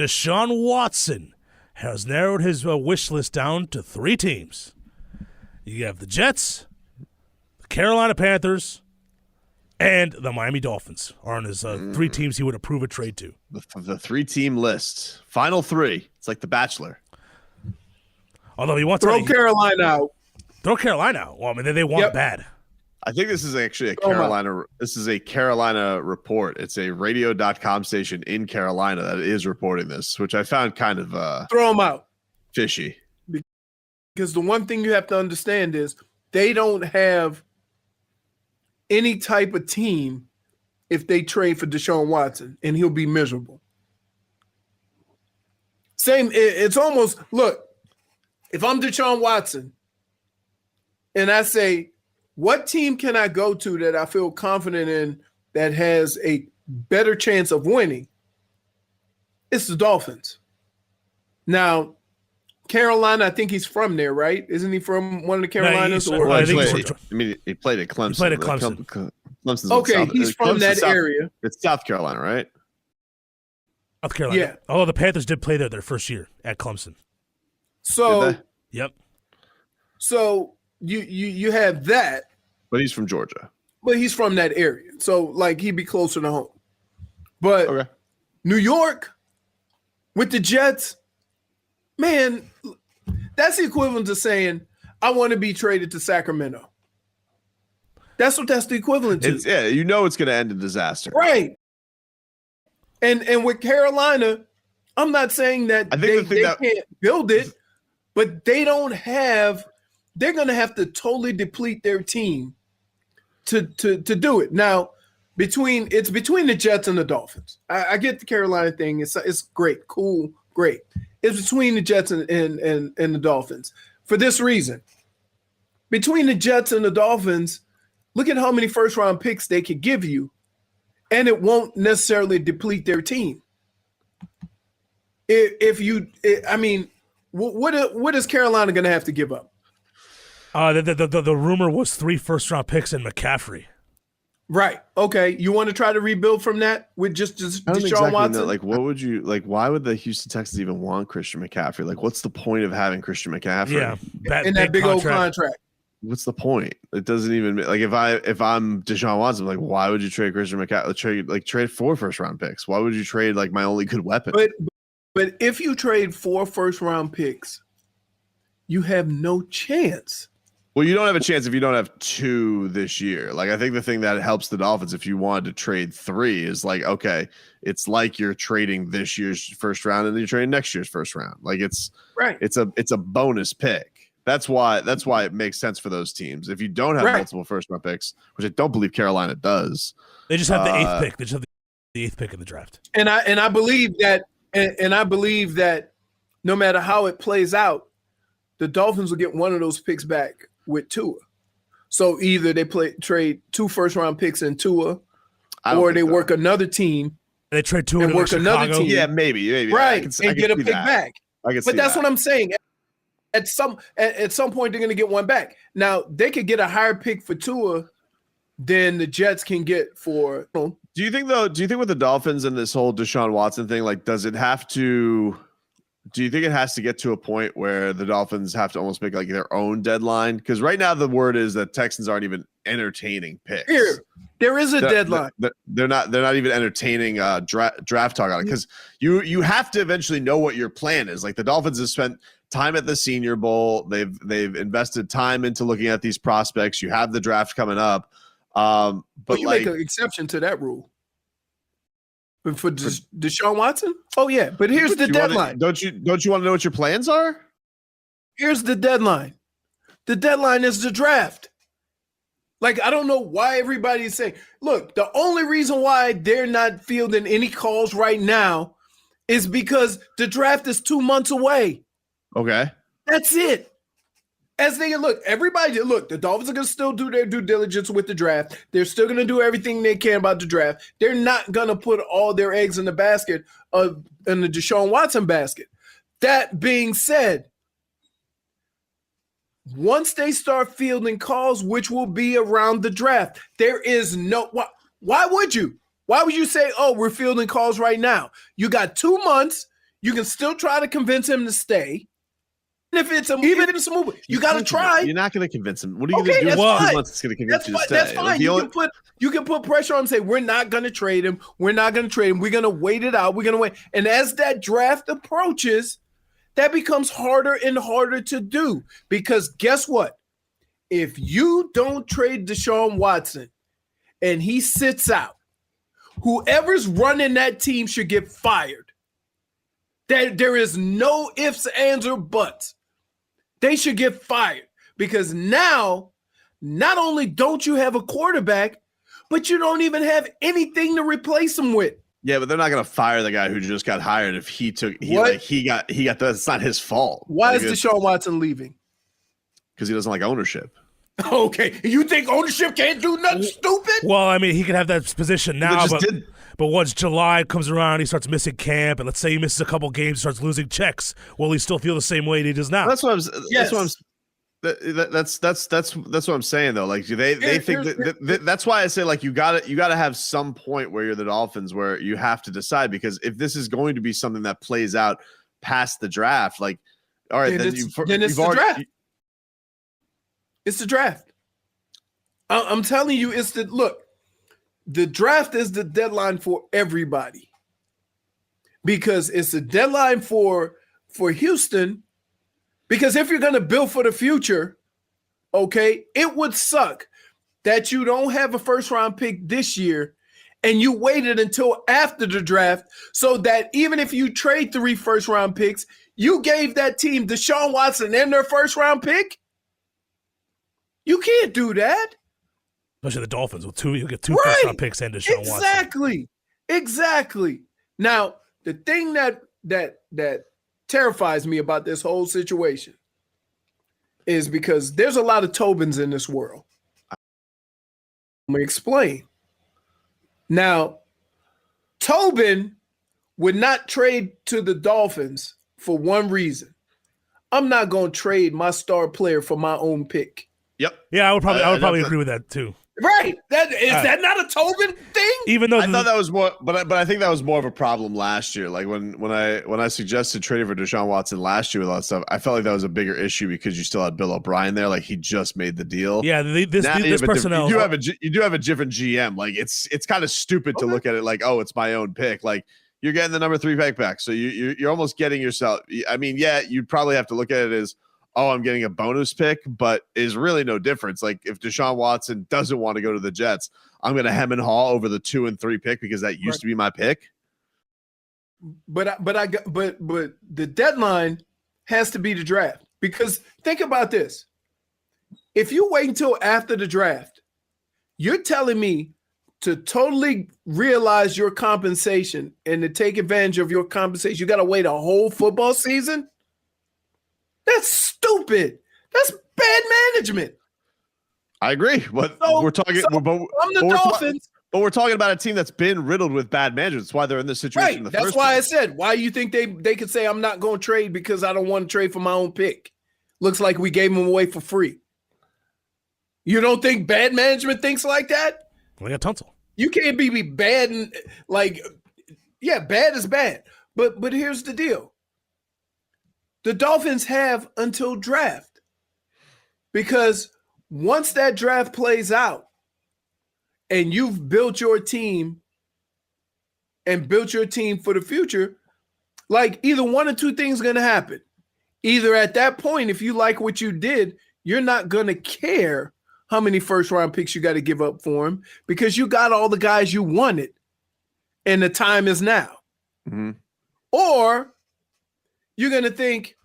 Deshaun Watson has narrowed his wish list down to 3 teams. You have the Jets, the Carolina Panthers, and the Miami Dolphins are on his 3 teams he would approve a trade to. The 3-team list. Final 3. It's like The Bachelor. Although he wants Throw Carolina out. Throw Carolina out. Well, I mean, they want bad. I think this is actually a Carolina. This is a Carolina report. It's a radio.com station in Carolina that is reporting this, which I found kind of throw them out. Fishy. Because the one thing you have to understand is they don't have any type of team if they trade for Deshaun Watson, and he'll be miserable. It's almost, look, if I'm Deshaun Watson and I say, what team can I go to that I feel confident in that has a better chance of winning? It's the Dolphins. Now, Carolina, I think he's from there, right? Isn't he from one of the Carolinas? He played at Clemson. He played at Clemson. Clemson's okay, he's from that area. It's South Carolina, right? South Carolina. Yeah. Although the Panthers did play there their first year at Clemson. So, yep. So you have that. But he's from Georgia. But he's from that area. So, like, he'd be closer to home. But New York with the Jets, man, that's the equivalent to saying, I want to be traded to Sacramento. That's the equivalent to. It's going to end in disaster. Right. And with Carolina, I'm not saying that they can't build it, but they don't have – they're going to have to totally deplete their team to do it. Now, between the Jets and the Dolphins. I get the Carolina thing. It's great, cool, great. It's between the Jets and the Dolphins. For this reason, between the Jets and the Dolphins, look at how many first-round picks they could give you, and it won't necessarily deplete their team. What is Carolina going to have to give up? The rumor was 3 first-round picks and McCaffrey. Right. Okay. You want to try to rebuild from that with just Deshaun Watson? Like, what would you like? Why would the Houston Texans even want Christian McCaffrey? Like, what's the point of having Christian McCaffrey? Yeah, in that big old contract. What's the point? It doesn't even like if I'm Deshaun Watson, I'm like, why would you trade Christian McCaffrey? Trade 4 first-round picks. Why would you trade like my only good weapon? But if you trade 4 first-round picks, you have no chance. Well, you don't have a chance if you don't have 2 this year. Like, I think the thing that helps the Dolphins if you wanted to trade 3 is like, okay, it's like you're trading this year's first round and then you're trading next year's first round. Like it's a bonus pick. That's why it makes sense for those teams. If you don't have multiple first round picks, which I don't believe Carolina does, they just have the 8th pick. They just have the 8th pick in the draft. And I believe that, and I believe that no matter how it plays out, the Dolphins will get one of those picks back with Tua. So either they trade 2 first-round picks in Tua, or they work another team. They trade Tua and work another team. Yeah, maybe. Right, and get a pick back. But that's what I'm saying. At some point, they're going to get one back. Now, they could get a higher pick for Tua than the Jets can get for. Do you think with the Dolphins and this whole Deshaun Watson thing, like, do you think it has to get to a point where the Dolphins have to almost make like their own deadline? Because right now the word is that Texans aren't even entertaining picks. There is a deadline. They're not even entertaining draft talk on it, because you have to eventually know what your plan is. Like, the Dolphins have spent time at the Senior Bowl. They've invested time into looking at these prospects. You have the draft coming up. But you make an exception to that rule. But for Deshaun Watson? Oh, yeah. But here's the deadline. Don't you want to know what your plans are? Here's the deadline. The deadline is the draft. Like, I don't know why everybody's saying, look, the only reason why they're not fielding any calls right now is because the draft is 2 months away. Okay. That's it. As they look, the Dolphins are going to still do their due diligence with the draft. They're still going to do everything they can about the draft. They're not going to put all their eggs in the basket in the Deshaun Watson basket. That being said, once they start fielding calls, which will be around the draft, there is no – why would you? Why would you say, oh, we're fielding calls right now? You got 2 months. You can still try to convince him to stay. And if it's a move, you got to try. You're not going to convince him. What are you going to do? That's It's going to convince you to stay. That's fine. You can put pressure on him and say, we're not going to trade him. We're not going to trade him. We're going to wait it out. We're going to wait. And as that draft approaches, that becomes harder and harder to do. Because guess what? If you don't trade Deshaun Watson and he sits out, whoever's running that team should get fired. There is no ifs, ands, or buts. They should get fired because now, not only don't you have a quarterback, but you don't even have anything to replace him with. Yeah, but they're not going to fire the guy who just got hired if he got that's not his fault. Why is Deshaun Watson leaving? Because he doesn't like ownership. Okay, you think ownership can't do nothing stupid? Well, I mean, he can have that position now, but once July comes around, he starts missing camp, and let's say he misses a couple games, starts losing checks. Will he still feel the same way he does now? That's what I'm saying though. Like they think that's why I say like you got to have some point where you're the Dolphins where you have to decide, because if this is going to be something that plays out past the draft, like all right, then it's the draft. It's the draft. I'm telling you, the draft is the deadline for everybody, because it's the deadline for Houston. Because if you're going to build for the future, okay, it would suck that you don't have a first-round pick this year and you waited until after the draft so that even if you trade 3 first-round picks, you gave that team Deshaun Watson and their first-round pick? You can't do that. Especially the Dolphins with 2, you get 2 first-round picks and Deshaun Watson. Exactly. Now, the thing that terrifies me about this whole situation is because there's a lot of Tobins in this world. Let me explain. Now, Tobin would not trade to the Dolphins for one reason. I'm not going to trade my star player for my own pick. Yep. Yeah, I would probably agree with that too. Right. That not a Tobin thing? Even though I thought that was more, but I think that was more of a problem last year. Like when I suggested trading for Deshaun Watson last year with all that stuff, I felt like that was a bigger issue because you still had Bill O'Brien there. Like he just made the deal. Yeah, this personnel. You do have a different GM. Like it's kind of stupid to look at it like, oh, it's my own pick. Like you're getting the number 3 pick back, so you're almost getting yourself. I mean, yeah, you'd probably have to look at it as, oh, I'm getting a bonus pick, but is really no difference. Like if Deshaun Watson doesn't want to go to the Jets, I'm going to hem and haw over the 2 and 3 pick because that used to be my pick. But the deadline has to be the draft, because think about this. If you wait until after the draft, you're telling me to totally realize your compensation and to take advantage of your compensation, you got to wait a whole football season? That's stupid. That's bad management. I agree. But we're talking. Dolphins. But we're talking about a team that's been riddled with bad management. That's why they're in this situation. Right. That's why I said, why you think they could say I'm not going to trade because I don't want to trade for my own pick? Looks like we gave them away for free. You don't think bad management thinks like that? Well, yeah, Tunsil. You can't be bad and bad is bad. But here's the deal. The Dolphins have until draft, because once that draft plays out and you've built your team and built your team for the future, like either one or two things are going to happen. Either at that point, if you like what you did, you're not going to care how many first-round picks you got to give up for him, because you got all the guys you wanted and the time is now. Mm-hmm. Or you're going to think,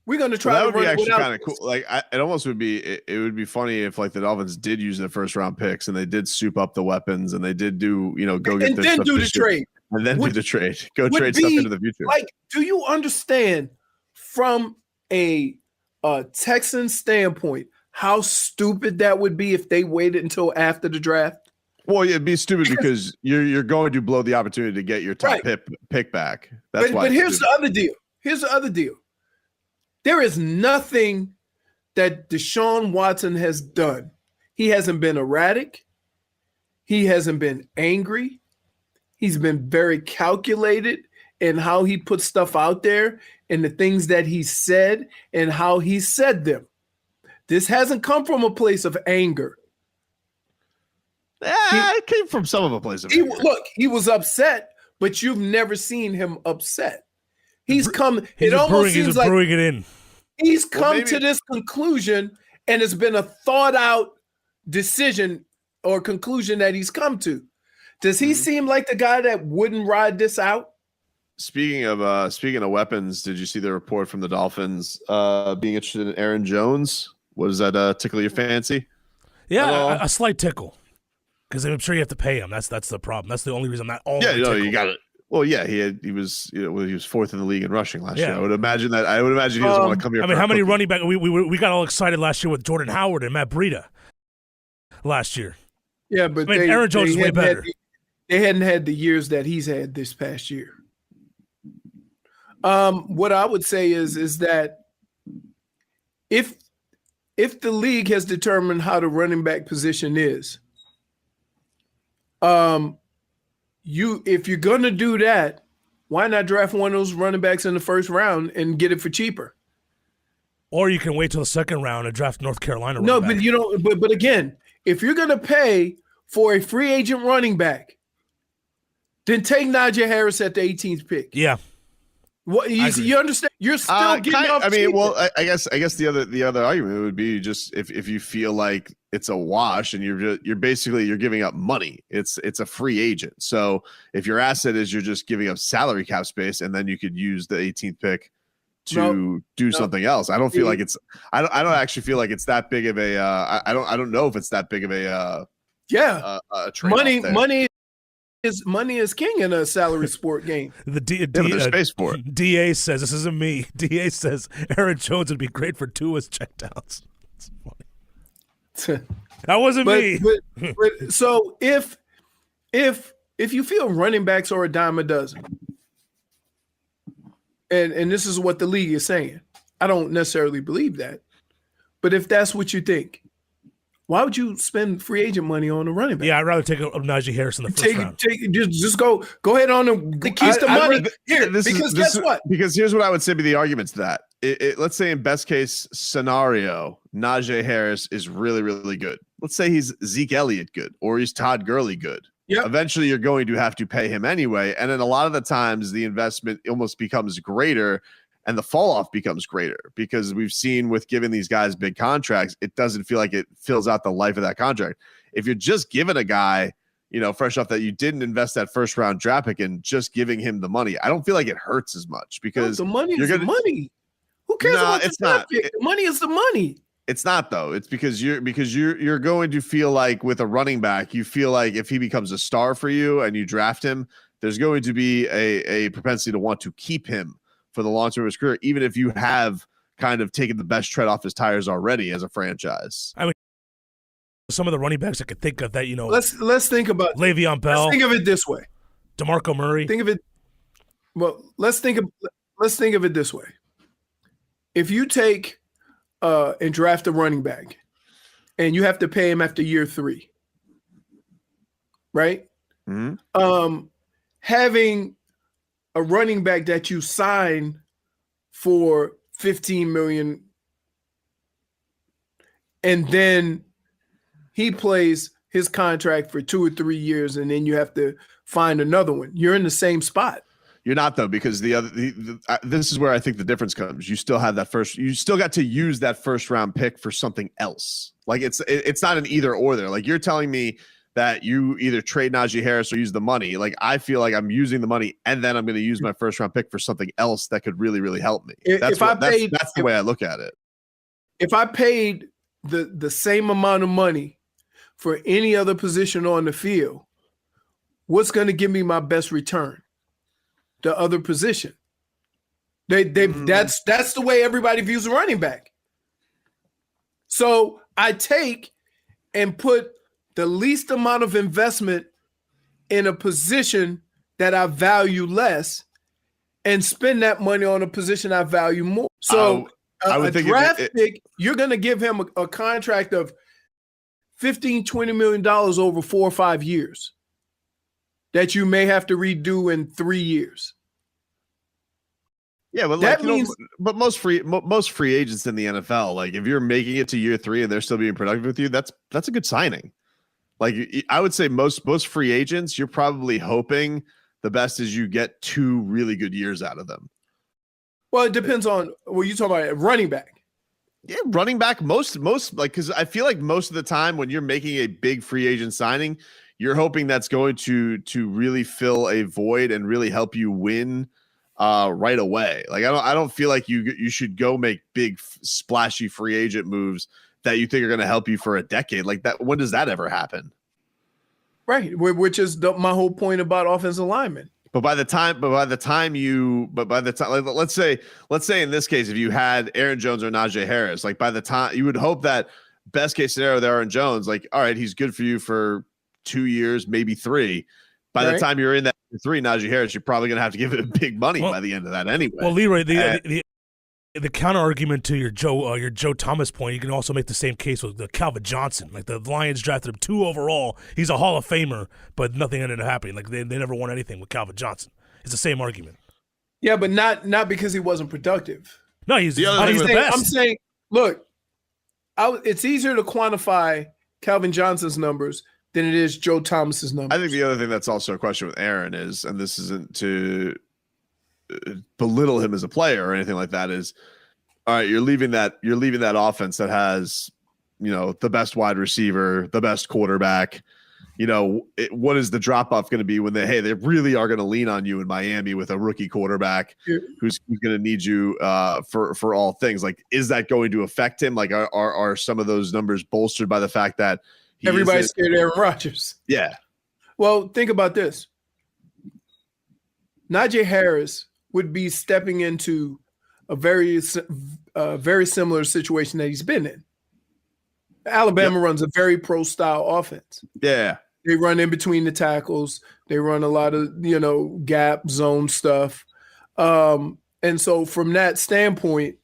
we're going to try. That would be actually kind of cool. Like it almost would be. It would be funny if like the Dolphins did use their first round picks and they did soup up the weapons and they did do go get their stuff do the trade and then do the trade. Go trade stuff into the future. Like, do you understand from a Texan standpoint how stupid that would be if they waited until after the draft? Well, it'd be stupid because you're going to blow the opportunity to get your top pick back. That's why. But here's the other deal. Here's the other deal. There is nothing that Deshaun Watson has done. He hasn't been erratic. He hasn't been angry. He's been very calculated and how he put stuff out there and the things that he said and how he said them. This hasn't come from a place of anger. It came from some of a place of anger. Look, he was upset, but you've never seen him upset. He's come. He's brewing it in. He's come to this conclusion, and it's been a thought out decision or conclusion that he's come to. Does he seem like the guy that wouldn't ride this out? Speaking of weapons, did you see the report from the Dolphins being interested in Aaron Jones? Was that tickle your fancy? Yeah, a slight tickle. Because I'm sure you have to pay him. That's the problem. That's the only reason I'm not all. Yeah, you got it. Well, yeah, he was fourth in the league in rushing last year. I would imagine he doesn't want to come here. I mean, how many running back we got all excited last year with Jordan Howard and Matt Breida last year. Yeah, but Aaron Jones is way better. They hadn't had the years that he's had this past year. What I would say is that if the league has determined how the running back position is, if you're gonna do that, why not draft one of those running backs in the first round and get it for cheaper? Or you can wait till the second round and draft North Carolina. No, but you don't. But again, if you're gonna pay for a free agent running back, then take Najee Harris at the 18th pick. Yeah. What you understand? You're still getting off. I mean, well, I guess the other argument would be just if you feel like it's a wash and you're basically giving up money. It's a free agent. So if your asset is you're just giving up salary cap space, and then you could use the 18th pick to do something else. I don't feel like it's. I don't actually feel like it's that big of a. I don't know if it's that big of a. A Money is king in a salary sport game. There's space for it. DA says, this isn't me. DA says Aaron Jones would be great for Tua's checkdowns. That's funny. That wasn't me. But so if you feel running backs are a dime a dozen, and this is what the league is saying, I don't necessarily believe that, but if that's what you think, why would you spend free agent money on a running back? Yeah, I'd rather take a Najee Harris in the first round. Just go ahead on the keys to money. Guess what? Because here's what I would say be the arguments to that. Let's say in best case scenario, Najee Harris is really, really good. Let's say he's Zeke Elliott good, or he's Todd Gurley good. Yep. Eventually, you're going to have to pay him anyway. And then a lot of the times, the investment almost becomes greater and the fall off becomes greater, because we've seen with giving these guys big contracts, it doesn't feel like it fills out the life of that contract. If you're just giving a guy, fresh off that you didn't invest that first round draft pick and just giving him the money, I don't feel like it hurts as much, because the money is the money. Who cares about the draft pick? The money is the money. It's not, though. It's because you're going to feel like with a running back, you feel like if he becomes a star for you and you draft him, there's going to be a propensity to want to keep him for the long term of his career, even if you have kind of taken the best tread off his tires already as a franchise. I mean, some of the running backs I could think of that, let's think about Le'Veon Bell. Let's think of it this way. DeMarco Murray. Think of it. Well, let's think of it this way. If you take and draft a running back, and you have to pay him after year 3, right? Mm-hmm. Having a running back that you sign for $15 million, and then he plays his contract for 2 or 3 years, and then you have to find another one. You're in the same spot. You're not, though, because this is where I think the difference comes. You still have you still got to use that first round pick for something else. Like it's not an either or there. Like you're telling me that you either trade Najee Harris or use the money. Like I feel like I'm using the money and then I'm going to use my first round pick for something else that could really, really help me. That's the way I look at it. If I paid the same amount of money for any other position on the field, what's going to give me my best return? The other position. That's the way everybody views a running back. So I take and put the least amount of investment in a position that I value less and spend that money on a position I value more. So a draft pick, you're going to give him a contract of $15, $20 million over 4 or 5 years that you may have to redo in 3 years. Yeah, but that means, but most free agents in the NFL, like if you're making it to year 3 and they're still being productive with you, that's a good signing. Like I would say most free agents, you're probably hoping the best is you get 2 really good years out of them. well, it depends on what you talking about. Running back. Yeah, running back most like, because I feel like most of the time when you're making a big free agent signing, you're hoping that's going to really fill a void and really help you win right away. Like I don't feel like you should go make big splashy free agent moves that you think are going to help you for a decade. Like that, when does that ever happen? Right, which is my whole point about offensive linemen. But by the time, like, let's say in this case, if you had Aaron Jones or Najee Harris, like by the time you would hope that best case scenario with Aaron Jones, like, all right, he's good for you for 2 years, maybe 3. By the time you're in that 3, Najee Harris, you're probably going to have to give it big money by the end of that anyway. Well, Leroy, the counter argument to your Joe Thomas point, you can also make the same case with the Calvin Johnson. Like the Lions drafted him 2 overall. He's a Hall of Famer, but nothing ended up happening. Like they never won anything with Calvin Johnson. It's the same argument. Yeah, but not because he wasn't productive. No, he's the best. I'm saying, look, it's easier to quantify Calvin Johnson's numbers than it is Joe Thomas's numbers. I think the other thing that's also a question with Aaron is, and this isn't to belittle him as a player or anything like that, is all right, you're leaving that offense that has, the best wide receiver, the best quarterback. What is the drop off going to be when they really are going to lean on you in Miami with a rookie quarterback who's going to need you for all things? Like, is that going to affect him? Like, are some of those numbers bolstered by the fact that everybody's scared of Aaron Rodgers? Yeah. Well, think about this. Najee Harris would be stepping into a very similar situation that he's been in. Alabama runs a very pro-style offense. Yeah. They run in between the tackles. They run a lot of, gap zone stuff. And so from that standpoint,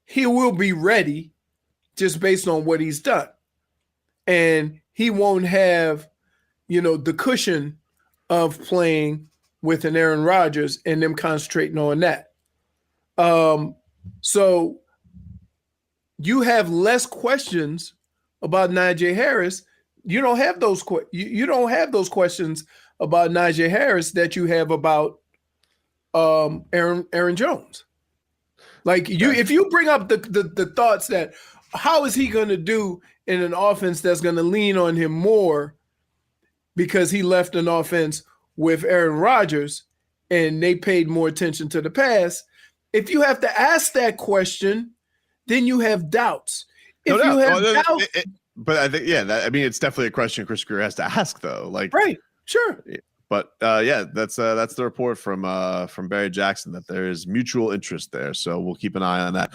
he will be ready just based on what he's done. And he won't have, the cushion of playing with an Aaron Rodgers and them concentrating on that. So you have less questions about Najee Harris. You don't have those you don't have those questions about Najee Harris that you have about Aaron Jones. Like if you bring up the thoughts that how is he going to do in an offense that's going to lean on him more because he left an offense with Aaron Rodgers and they paid more attention to the pass. If you have to ask that question, then you have doubts. If you have doubts, but I think it's definitely a question Chris Greer has to ask though. Like, right, sure. But that's the report from Barry Jackson that there is mutual interest there. So we'll keep an eye on that.